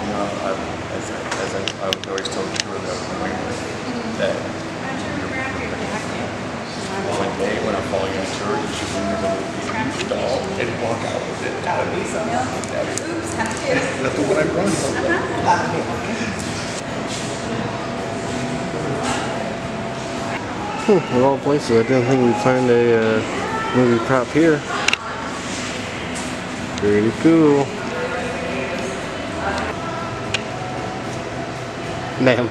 I would always tell the tour that one day when I'm following a tour, you should bring your little baby doll and walk out with it. That's the one I run. Of all places, I didn't think we'd find a movie prop here. Pretty cool. Damn.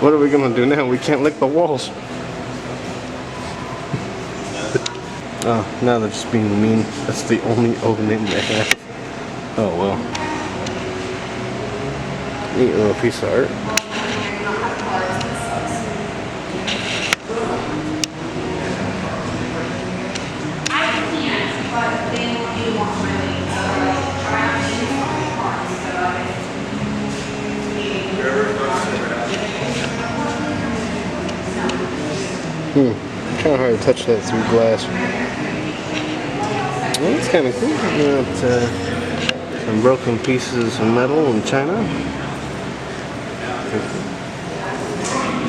What are we gonna do now? We can't lick the walls. Oh, now they're just being mean. That's the only opening they have. Oh well. Neat little piece of art. Kind of hard to touch that through glass. Well, that's kind of cool. Got some broken pieces of metal and china.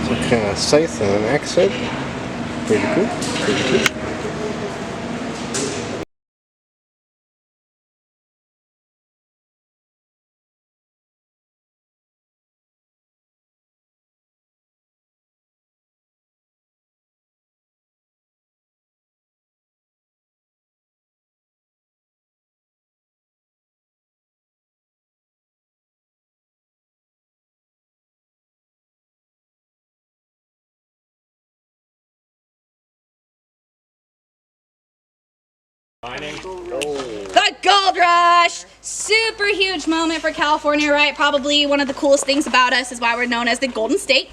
Some kind of scythe and an axe head. Pretty cool. Pretty cool. The Gold Rush! Super huge moment for California, right? Probably one of the coolest things about us is why we're known as the Golden State.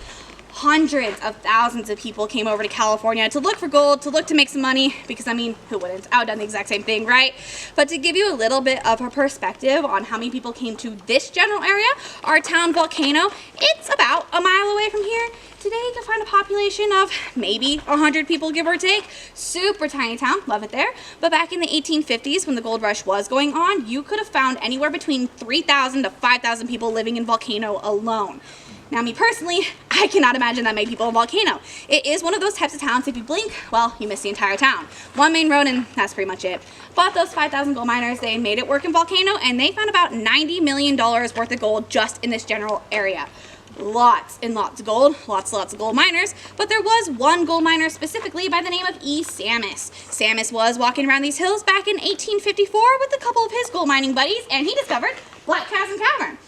Hundreds of thousands of people came over to California to look for gold, to look to make some money, because I mean, who wouldn't? I would have done the exact same thing, right? But to give you a little bit of a perspective on how many people came to this general area, our town Volcano, it's about a mile away from here. Today you can find a population of maybe 100 people, give or take. Super tiny town, love it there. But back in the 1850s when the gold rush was going on, you could have found anywhere between 3,000 to 5,000 people living in Volcano alone. Now me personally, I cannot imagine that many people in Volcano. It is one of those types of towns, if you blink, well, you miss the entire town. One main road and that's pretty much it. But those 5,000 gold miners, they made it work in Volcano and they found about $90 million worth of gold just in this general area. Lots and lots of gold, lots of gold miners, but there was one gold miner specifically by the name of E. Sammis. Sammis was walking around these hills back in 1854 with a couple of his gold mining buddies and he discovered Black Chasm Cavern.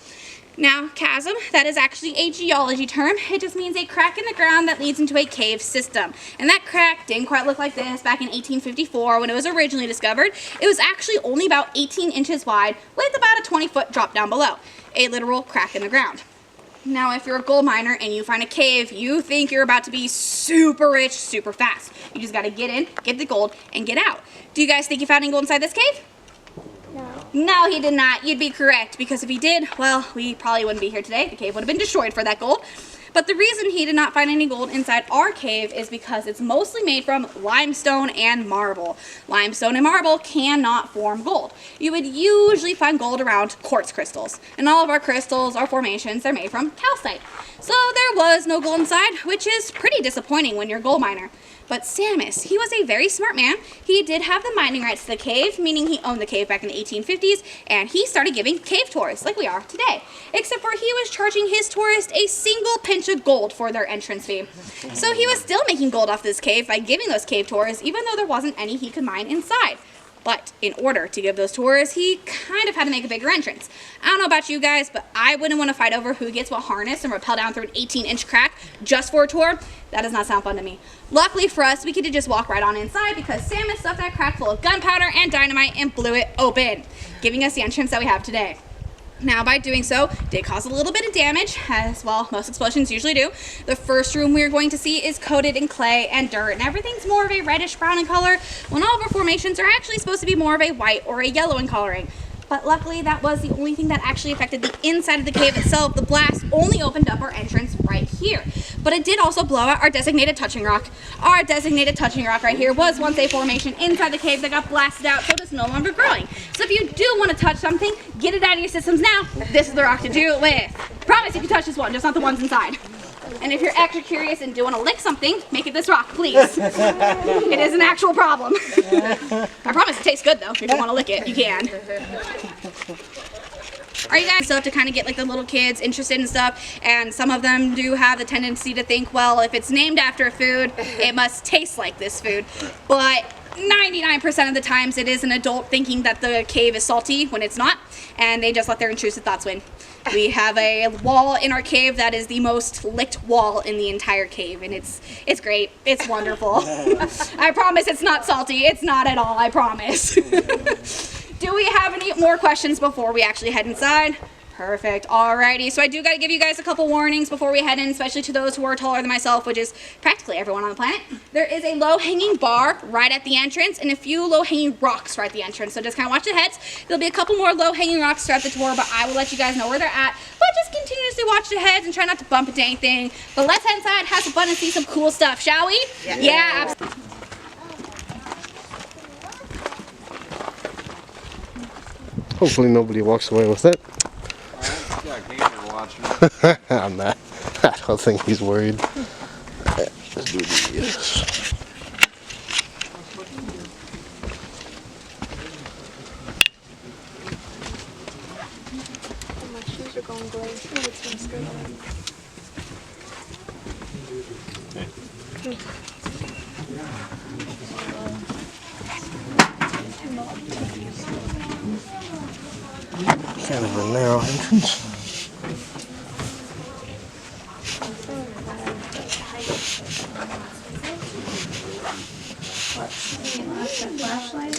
Now, chasm, that is actually a geology term. It just means a crack in the ground that leads into a cave system. And that crack didn't quite look like this back in 1854 when it was originally discovered. It was actually only about 18 inches wide with about a 20-foot drop down below. A literal crack in the ground. Now, if you're a gold miner and you find a cave, you think you're about to be super rich, super fast. You just gotta get in, get the gold, and get out. Do you guys think you found any gold inside this cave? No, he did not. You'd be correct, because if he did, well, we probably wouldn't be here today. The cave would have been destroyed for that gold. But the reason he did not find any gold inside our cave is because it's mostly made from limestone and marble. Limestone and marble cannot form gold. You would usually find gold around quartz crystals. And all of our crystals, our formations, they're made from calcite. So there was no gold inside, which is pretty disappointing when you're a gold miner. But Sammis, he was a very smart man. He did have the mining rights to the cave, meaning he owned the cave back in the 1850s, and he started giving cave tours like we are today. Except for he was charging his tourists a single pinch of gold for their entrance fee. So he was still making gold off this cave by giving those cave tours, even though there wasn't any he could mine inside. But in order to give those tours, he kind of had to make a bigger entrance. I don't know about you guys, but I wouldn't want to fight over who gets what harness and rappel down through an 18-inch crack just for a tour. That does not sound fun to me. Luckily for us, we could just walk right on inside because Sammis stuffed that crack full of gunpowder and dynamite and blew it open, giving us the entrance that we have today. Now, by doing so, did cause a little bit of damage, as well, most explosions usually do. The first room we're going to see is coated in clay and dirt, and everything's more of a reddish brown in color, when all of our formations are actually supposed to be more of a white or a yellow in coloring. But luckily, that was the only thing that actually affected the inside of the cave itself. The blast only opened up our entrance right here. But it did also blow out our designated touching rock. Our designated touching rock right here was once a formation inside the cave that got blasted out, so it is no longer growing. So if you do want to touch something, get it out of your systems now. This is the rock to do it with. Promise you can touch this one, just not the ones inside. And if you're extra curious and do want to lick something, make it this rock, please. It is an actual problem. I promise it tastes good though. If you want to lick it, you can. Are you guys stuff to kind of get like the little kids interested in stuff? And some of them do have the tendency to think, well, if it's named after a food, it must taste like this food. But 99% of the times it is an adult thinking that the cave is salty when it's not, and they just let their intrusive thoughts win. We have a wall in our cave that is the most licked wall in the entire cave, and it's great. It's wonderful. I promise it's not salty. It's not at all, I promise. Do we have any more questions before we actually head inside? Perfect. Alrighty, so I do got to give you guys a couple warnings before we head in, especially to those who are taller than myself, which is practically everyone on the planet. There is a low-hanging bar right at the entrance and a few low-hanging rocks right at the entrance, so just kind of watch your heads. There'll be a couple more low-hanging rocks throughout the tour, but I will let you guys know where they're at. But just continuously watch your heads and try not to bump into anything. But let's head inside, have some fun, and see some cool stuff, shall we? Yeah, absolutely. Hopefully nobody walks away with it. I'm not. I don't think he's worried. Let's do these. My shoes are going gray. It's my skirt on. Kind of a narrow entrance. Flashlight.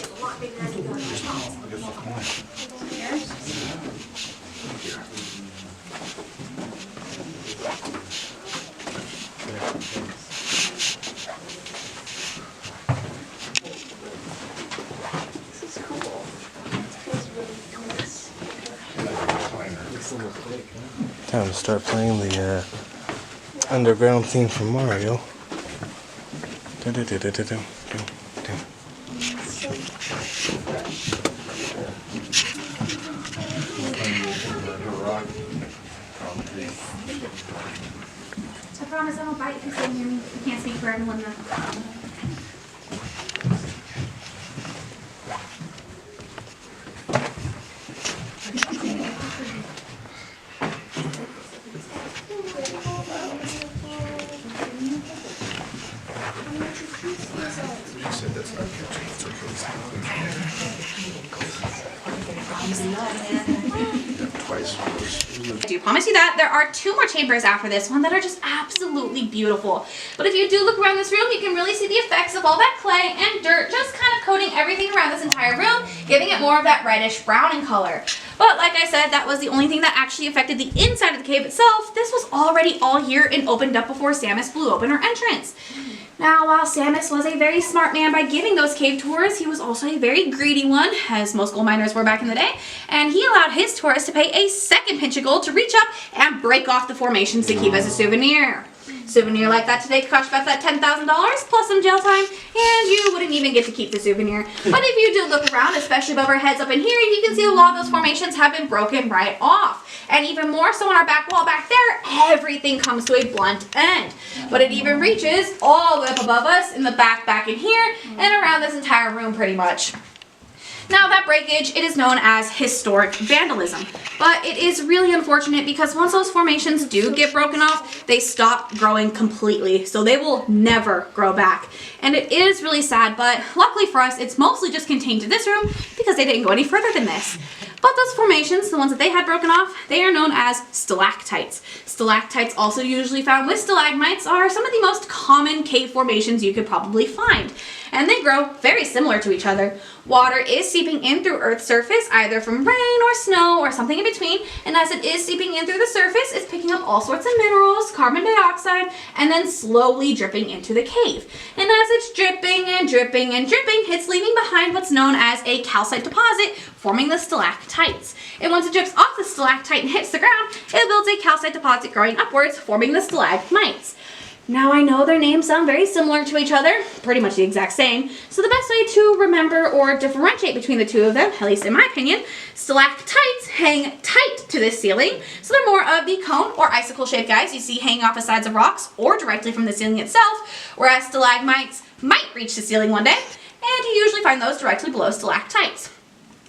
This is cool. Feels really nice. Time to start playing the underground theme from Mario. I promise I won't bite if you can't hear me. You can't speak for everyone though. I do promise you that there are 2 more chambers after this one that are just absolutely beautiful. But if you do look around this room, you can really see the effects of all that clay and dirt just kind of coating everything around this entire room, giving it more of that reddish brown in color. But like I said, that was the only thing that actually affected the inside of the cave itself. This was already all here and opened up before Samus blew open her entrance. Now, while Samus was a very smart man by giving those cave tours, he was also a very greedy one, as most gold miners were back in the day, and he allowed his tourists to pay a second pinch of gold to reach up and break off the formations to keep as a souvenir. Souvenir like that today cost about that $10,000 plus some jail time, and you wouldn't even get to keep the souvenir. But if you do look around, especially above our heads up in here, you can see a lot of those formations have been broken right off. And even more so on our back wall back there, everything comes to a blunt end. But it even reaches all the way up above us in the back in here and around this entire room pretty much. Now that breakage, it is known as historic vandalism, but it is really unfortunate because once those formations do get broken off, they stop growing completely, so they will never grow back. And it is really sad, but luckily for us, it's mostly just contained to this room because they didn't go any further than this. But those formations, the ones that they had broken off, they are known as stalactites. Stalactites, also usually found with stalagmites, are some of the most common cave formations you could probably find. And they grow very similar to each other. Water is seeping in through Earth's surface, either from rain or snow or something in between, and as it is seeping in through the surface, it's picking up all sorts of minerals, carbon dioxide, and then slowly dripping into the cave. And as it's dripping and dripping and dripping, it's leaving behind what's known as a calcite deposit, forming the stalactites. And once it drips off the stalactite and hits the ground, it builds a calcite deposit growing upwards, forming the stalagmites. Now I know their names sound very similar to each other, pretty much the exact same, so the best way to remember or differentiate between the two of them, at least in my opinion, stalactites hang tight to the ceiling, so they're more of the cone or icicle shaped guys you see hanging off the sides of rocks or directly from the ceiling itself, whereas stalagmites might reach the ceiling one day, and you usually find those directly below stalactites.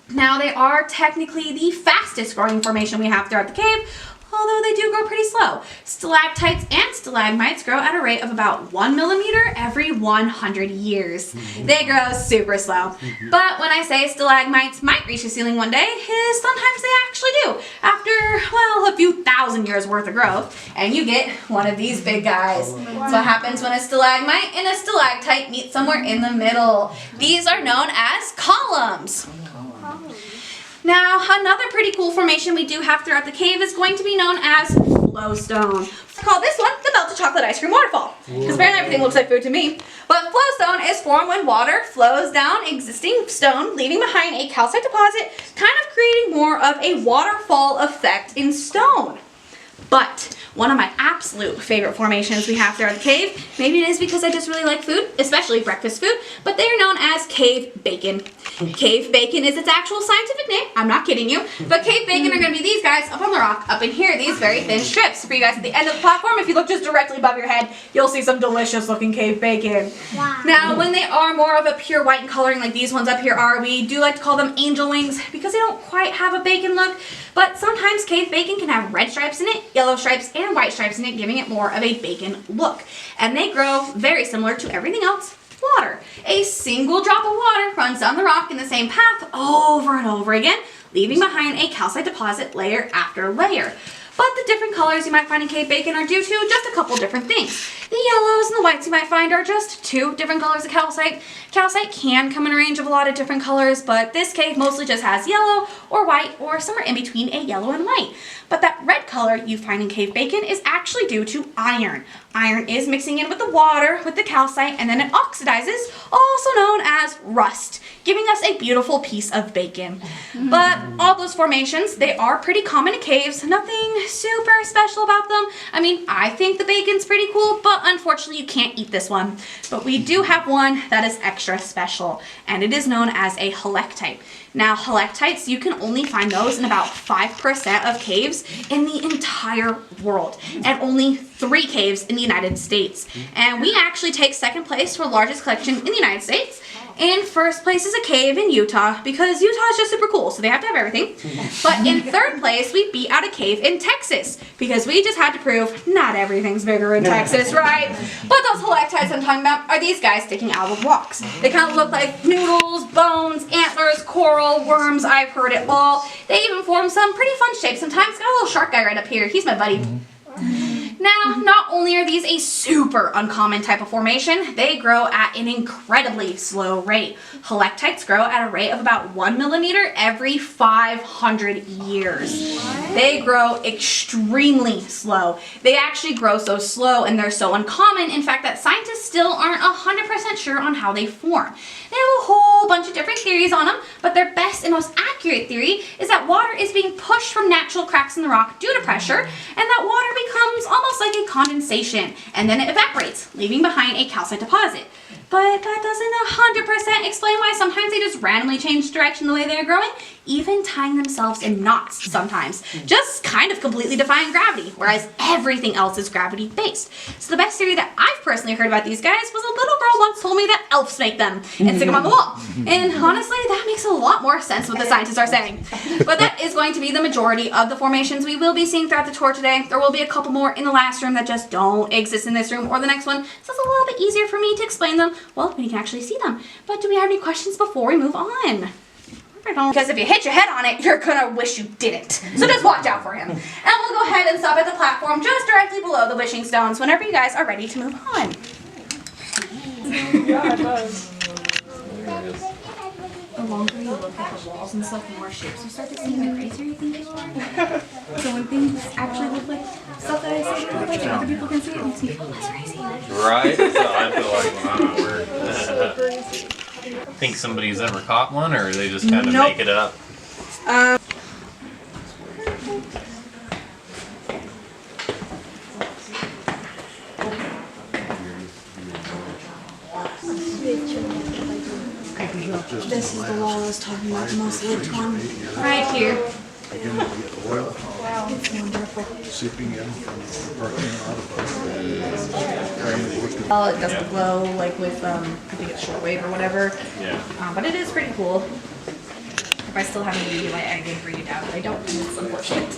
Now they are technically the fastest growing formation we have throughout the cave, although they do grow pretty slow. Stalactites and stalagmites grow at a rate of about 1 millimeter every 100 years. They grow super slow. But when I say stalagmites might reach the ceiling one day, sometimes they actually do. After, well, a few thousand years worth of growth, and you get one of these big guys. Wow. So what happens when a stalagmite and a stalactite meet somewhere in the middle? These are known as columns. Now, another pretty cool formation we do have throughout the cave is going to be known as flowstone. I call this one the melted chocolate ice cream waterfall, because apparently everything looks like food to me. But flowstone is formed when water flows down existing stone, leaving behind a calcite deposit, kind of creating more of a waterfall effect in stone. But one of my absolute favorite formations we have throughout the cave, maybe it is because I just really like food, especially breakfast food, but they are known as cave bacon. Cave bacon is its actual scientific name, I'm not kidding you, but cave bacon are going to be these guys up on the rock, up in here, these very thin strips. For you guys at the end of the platform, if you look just directly above your head, you'll see some delicious looking cave bacon. Wow. Now, when they are more of a pure white in coloring like these ones up here are, we do like to call them angel wings because they don't quite have a bacon look, but sometimes cave bacon can have red stripes in it, yellow stripes, and white stripes in it, giving it more of a bacon look. And they grow very similar to everything else, water. A single drop of water runs down the rock in the same path over and over again, leaving behind a calcite deposit layer after layer. But the different colors you might find in cave bacon are due to just a couple different things. The yellows and the whites you might find are just two different colors of calcite. Calcite can come in a range of a lot of different colors, but this cave mostly just has yellow or white or somewhere in between a yellow and white. But that red color you find in cave bacon is actually due to iron. Iron is mixing in with the water, with the calcite, and then it oxidizes, also known as rust, giving us a beautiful piece of bacon. But all those formations, they are pretty common in caves, nothing super special about them. I mean, I think the bacon's pretty cool, but unfortunately you can't eat this one. But we do have one that is extra special, and it is known as a helictite. Now, helictites, you can only find those in about 5% of caves in the entire world, and only 3 caves in the United States. And we actually take second place for largest collection in the United States. In first place is a cave in Utah, because Utah is just super cool, so they have to have everything. But in third place, we beat out a cave in Texas, because we just had to prove not everything's bigger in Texas, right? But those helictites I'm talking about are these guys sticking out of rocks. They kind of look like noodles, bones, antlers, coral, worms, I've heard it all. They even form some pretty fun shapes sometimes. Got a little shark guy right up here. He's my buddy. Now, not only are these a super uncommon type of formation, they grow at an incredibly slow rate. Helictites grow at a rate of about 1 millimeter every 500 years. What? They grow extremely slow. They actually grow so slow and they're so uncommon, in fact, that scientists still aren't 100% sure on how they form. They have a whole bunch of different theories on them, but their best and most accurate theory is that water is being pushed from natural cracks in the rock due to pressure, and that water becomes almost like a condensation, and then it evaporates, leaving behind a calcite deposit. But that doesn't 100% explain why sometimes they just randomly change direction the way they're growing, even tying themselves in knots sometimes, just kind of completely defying gravity, whereas everything else is gravity-based. So the best theory that I've personally heard about these guys was a little girl once told me that elves make them and stick them on the wall. And honestly, that makes a lot more sense what the scientists are saying. But that is going to be the majority of the formations we will be seeing throughout the tour today. There will be a couple more in the last room that just don't exist in this room or the next one, so it's a little bit easier for me to explain them, well, when you can actually see them. But do we have any questions before we move on? Because if you hit your head on it, you're gonna wish you didn't. So just watch out for him. And we'll go ahead and stop at the platform just directly below the wishing stones whenever you guys are ready to move on. Yeah, it does. The longer you look at the walls and stuff, the more shapes you start to see, the crazier you think you are. So when things actually look like stuff that I say they look like and other people can see it, it makes me feel less crazy. Right? So I feel like when I'm at work. Think somebody's ever caught one, or they just kind of make it up? This is the wall I was talking about, the most lived one. Right here. Oil It's wonderful. seeping in from the parking lot. Well, it doesn't glow like with, I think it's shortwave or whatever. Yeah. But it is pretty cool. If I still have any UV light, I can bring it down, but I don't. It's unfortunate.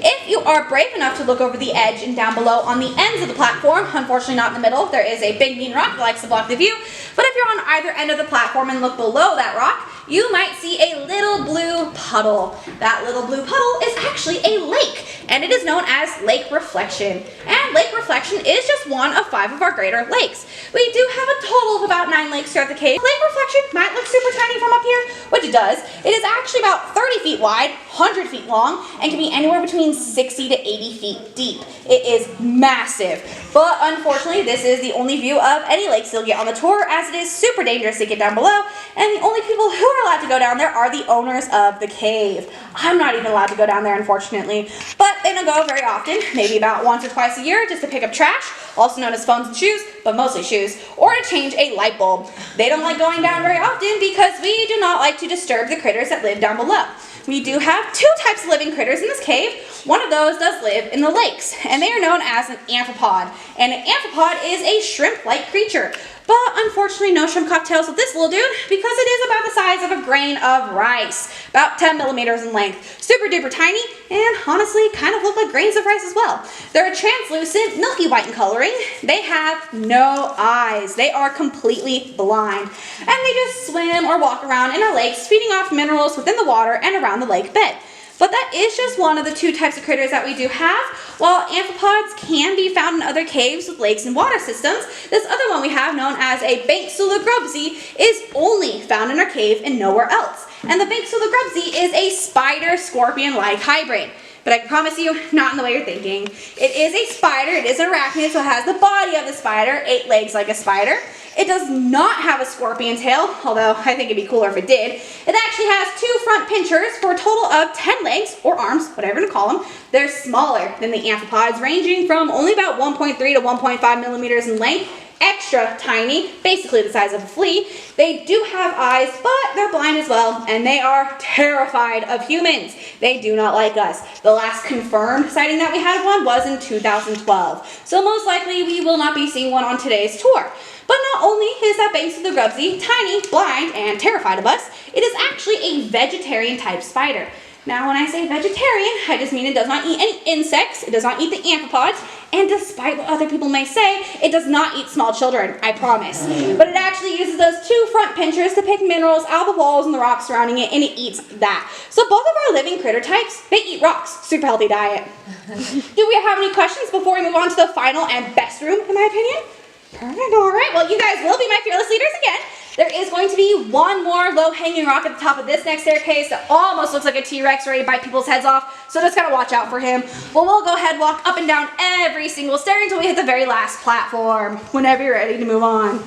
If you are brave enough to look over the edge and down below on the ends of the platform, unfortunately not in the middle, there is a big mean rock that likes to block the view. But if you're on either end of the platform and look below that rock, you might see a little blue puddle. That little blue puddle is actually a lake, and it is known as Lake Reflection. And Lake Reflection is just one of 5 of our greater lakes. We do have a total of about 9 lakes throughout the cave. Lake Reflection might look super tiny from up here, which it does. It is actually about 30 feet wide, 100 feet long, and can be anywhere between 60 to 80 feet deep. It is massive, but unfortunately this is the only view of any lakes you'll get on the tour, as it is super dangerous to get down below, and the only people who are allowed to go down there are the owners of the cave. I'm not even allowed to go down there, unfortunately, but they don't go very often, maybe about once or twice a year, just to pick up trash, also known as phones and shoes, but mostly shoes, or to change a light bulb. They don't like going down very often because we do not like to disturb the critters that live down below. We do have 2 types of living critters in this cave. One of those does live in the lakes, and they are known as an amphipod. And an amphipod is a shrimp-like creature. But unfortunately, no shrimp cocktails with this little dude because it is about the size of a grain of rice, about 10 millimeters in length, super duper tiny, and honestly kind of look like grains of rice as well. They're translucent, milky white in coloring. They have no eyes. They are completely blind, and they just swim or walk around in our lakes, feeding off minerals within the water and around the lake bed. But that is just one of the 2 types of critters that we do have. While amphipods can be found in other caves with lakes and water systems, this other one we have, known as a Banksulagrubsy, is only found in our cave and nowhere else. And the Banksulagrubsy is a spider-scorpion-like hybrid. But I can promise you, not in the way you're thinking. It is a spider, it is an arachnid, so it has the body of the spider, 8 legs like a spider. It does not have a scorpion tail, although I think it'd be cooler if it did. It actually has 2 front pinchers for a total of 10 legs, or arms, whatever you call them. They're smaller than the amphipods, ranging from only about 1.3 to 1.5 millimeters in length. Extra tiny, basically the size of a flea. They do have eyes, but they're blind as well, and they are terrified of humans. They do not like us. The last confirmed sighting that we had of one was in 2012, so most likely we will not be seeing one on today's tour. But not only is that Banksulagrubsy tiny, blind, and terrified of us, it is actually a vegetarian type spider. Now when I say vegetarian, I just mean it does not eat any insects, it does not eat the amphipods, and despite what other people may say, it does not eat small children, I promise. But it actually uses those 2 front pinchers to pick minerals out of the walls and the rocks surrounding it, and it eats that. So both of our living critter types, they eat rocks. Super healthy diet. Do we have any questions before we move on to the final and best room, in my opinion? Perfect, alright. Well, you guys will be my fearless leaders again. There is going to be one more low-hanging rock at the top of this next staircase that almost looks like a T-Rex ready to bite people's heads off, so just gotta watch out for him. Well, we'll go ahead and walk up and down every single stair until we hit the very last platform, whenever you're ready to move on.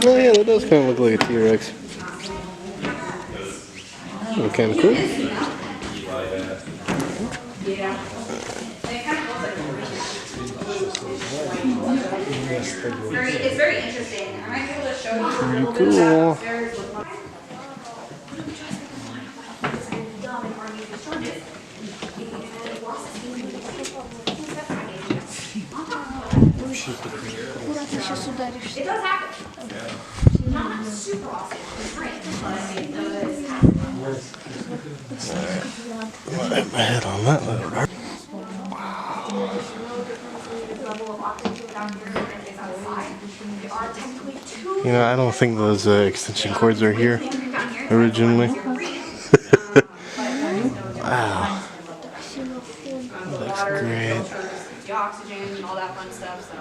Oh yeah, that does kind of look like a T-Rex. Oh, kind of cool. It's very interesting. I might be able to show you a little bit Cool. about upstairs. It does happen. Not super often. It's great, but it does happen. Hit my head on that little rock. You know, I don't think those extension cords are here originally. Wow. Looks great. the oxygen and all that fun stuff. So.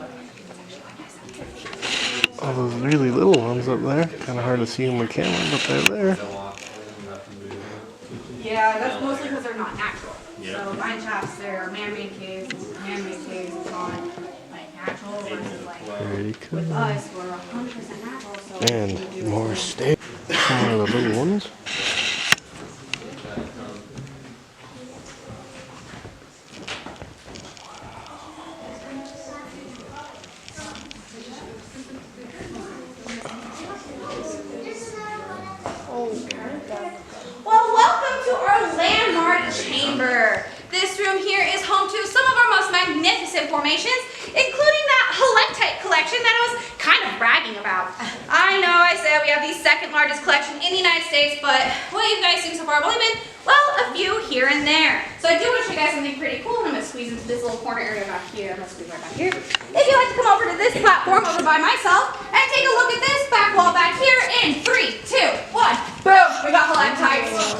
All those really little ones up there. Kind of hard to see them with camera, but they're there. Yeah, that's mostly because they're not natural. So mine shafts, they're man-made caves. Man-made caves is not like natural versus like Very cool. with us, we're 100% natural. So And more steak. More of the little ones. Well, welcome to our landmark chamber. This room here is home to some of our most magnificent formations, including that helictite collection that I was kind of bragging about. I know I said we have the second largest collection in the United States, but what you've guys seen so far have only been, well, a few here and there. So I do want to show you guys something pretty cool, and I'm going to squeeze into this little corner area back here. I'm going to squeeze right back here. If you'd like to come over to this platform over by myself and take a look at this back wall back here in 3, 2, 1. Boom, we got helictites.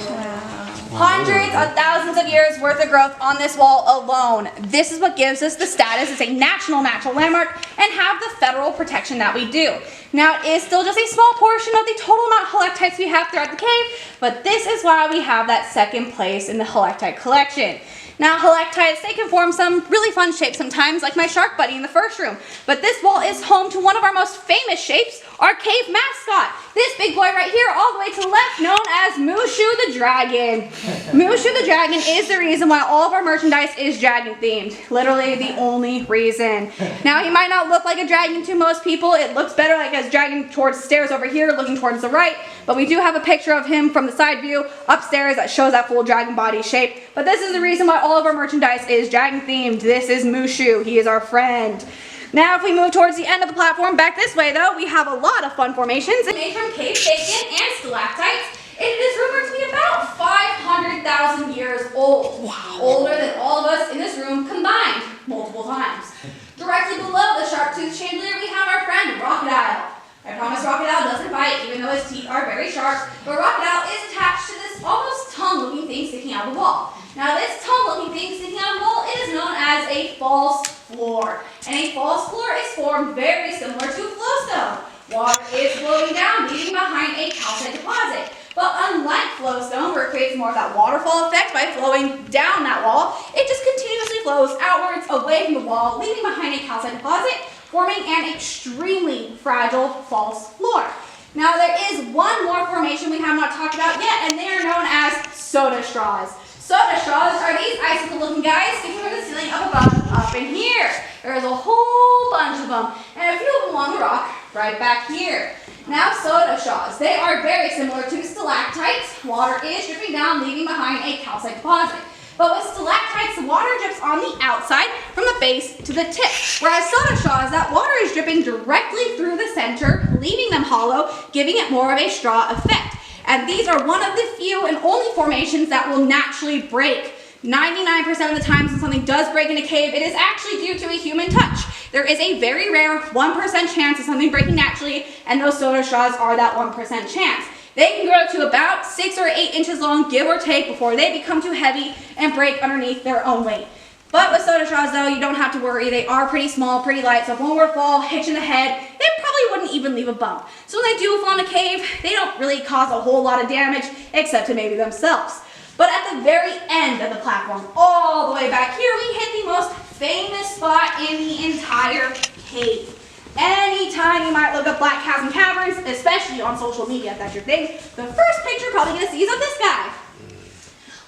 Hundreds of thousands of years worth of growth on this wall alone. This is what gives us the status as a national natural landmark and have the federal protection that we do. Now, it is still just a small portion of the total amount of helictites we have throughout the cave, but this is why we have that second place in the helictite collection. Now, helictites, they can form some really fun shapes sometimes, like my shark buddy in the first room. But this wall is home to one of our most famous shapes, our cave mascot. This big boy right here, all the way to the left, known as Mushu the Dragon. Mushu the Dragon is the reason why all of our merchandise is dragon themed. Literally the only reason. Now, he might not look like a dragon to most people. It looks better like a dragon towards the stairs over here, looking towards the right. But we do have a picture of him from the side view upstairs that shows that full dragon body shape. But this is the reason why all of our merchandise is dragon themed. This is Mushu. He is our friend. Now, if we move towards the end of the platform, back this way though, we have a lot of fun formations made from cave bacon and stalactites. It is rumored to be about 500,000 years old. Wow. Older than all of us in this room combined, multiple times. Directly below the sharp tooth chandelier, we have our friend Crocodile. I promise Crocodile doesn't bite, even though his teeth are very sharp, but Crocodile is attached to this almost tongue-looking thing sticking out of the wall. Now, this tongue-looking thing sticking out of the wall, it is known as a false floor. And a false floor is formed very similar to flowstone. Water is flowing down, leaving behind a calcite deposit. But unlike flowstone, where it creates more of that waterfall effect by flowing down that wall, it just continuously flows outwards, away from the wall, leaving behind a calcite deposit, forming an extremely fragile false floor. Now, there is one more formation we have not talked about yet, and they are known as soda straws. Soda straws are these icicle-looking guys sticking from the ceiling up above, up in here. There's a whole bunch of them, and a few of them along the rock right back here. Now, soda straws, they are very similar to stalactites. Water is dripping down, leaving behind a calcite deposit. But with stalactites, the water drips on the outside from the base to the tip. Whereas soda straws, that water is dripping directly through the center, leaving them hollow, giving it more of a straw effect. And these are one of the few and only formations that will naturally break. 99% of the times when something does break in a cave, it is actually due to a human touch. There is a very rare 1% chance of something breaking naturally, and those soda straws are that 1% chance. They can grow to about 6 or 8 inches long, give or take, before they become too heavy and break underneath their own weight. But with soda straws, though, you don't have to worry. They are pretty small, pretty light, so if one were to fall, hitch in the head, they probably wouldn't even leave a bump. So when they do fall in a cave, they don't really cause a whole lot of damage, except to maybe themselves. But at the very end of the platform, all the way back here, we hit the most famous spot in the entire cave. Anytime you might look up Black Chasm Caverns, especially on social media if that's your thing, the first picture you're probably going to see is of this guy.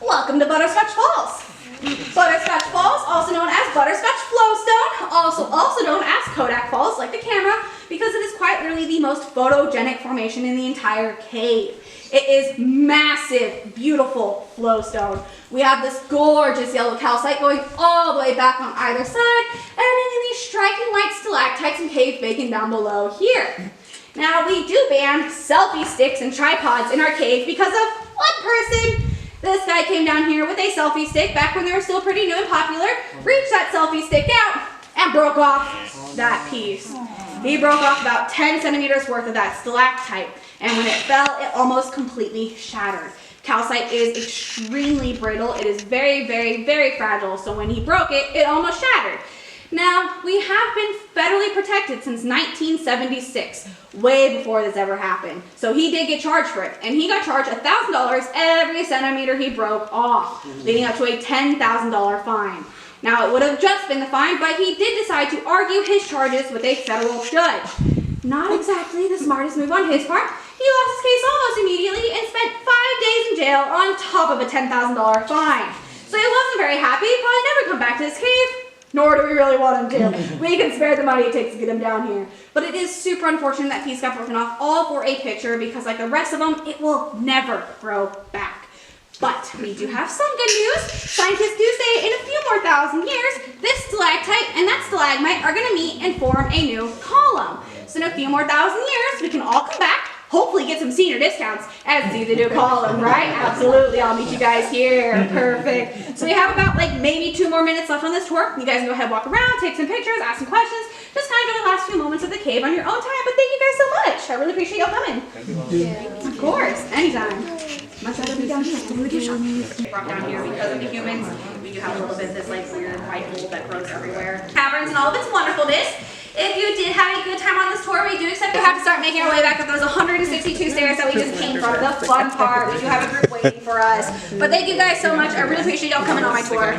Welcome to Butterscotch Falls. Butterscotch Falls, also known as Butterscotch Flowstone, also known as Kodak Falls, like the camera, because it is quite literally the most photogenic formation in the entire cave. It is massive, beautiful flowstone. We have this gorgeous yellow calcite going all the way back on either side, ending in these striking white stalactites and cave bacon down below here. Now, we do ban selfie sticks and tripods in our cave because of one person. This guy came down here with a selfie stick back when they were still pretty new and popular, reached that selfie stick out, and broke off that piece. He broke off about 10 centimeters worth of that stalactite, and when it fell, it almost completely shattered. Calcite is extremely brittle. It is very, very, very fragile, so when he broke it, it almost shattered. Now, we have been federally protected since 1976, way before this ever happened. So he did get charged for it, and he got charged $1,000 every centimeter he broke off, leading up to a $10,000 fine. Now, it would have just been the fine, but he did decide to argue his charges with a federal judge. Not exactly the smartest move on his part. He lost his case almost immediately and spent 5 days in jail on top of a $10,000 fine. So he wasn't very happy, probably never come back to his cave. Nor do we really want him to. We can spare the money it takes to get him down here. But it is super unfortunate that piece got broken off all for a picture because like the rest of them, it will never grow back. But we do have some good news. Scientists do say in a few more thousand years, this stalactite and that stalagmite are gonna meet and form a new column. So in a few more thousand years, we can all come back, hopefully get some senior discounts and see the new column, right? Absolutely, I'll meet you guys here. Perfect. So we have about like maybe 2 more minutes left on this tour. You guys can go ahead, walk around, take some pictures, ask some questions. Just kind of enjoy the last few moments of the cave on your own time. But thank you guys so much. I really appreciate y'all coming. Yeah. Of course, anytime. Must have to be down here. Brought down here because of the humans. We do have a little bit of this like weird white mold that grows everywhere. Caverns and all of its wonderfulness. If you did have a good time on this tour, we do expect to have to start making our way back up those 162 stairs that we just came from. The fun part. We do have a group waiting for us. But thank you guys so much. I really appreciate y'all coming on my tour.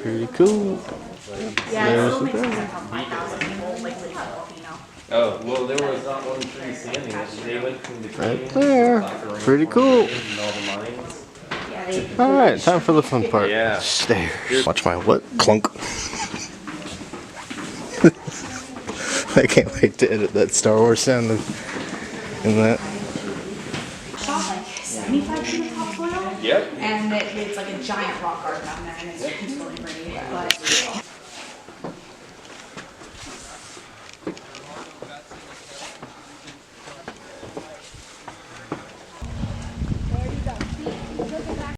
Pretty cool. Yeah, There's it still the makes sense dragon. how 5,000 people like live in a volcano. Oh, well, there was not one tree standing. They went from the Right there. Pretty cool. And all the mines. Yeah, they Alright, time for the fun part. Yeah. Stairs. Watch my what? Clunk. I can't wait to edit that Star Wars sound in that. shot like 75 feet of topsoil. Yep. And it's like a giant rock garden down there, and it's really pretty. But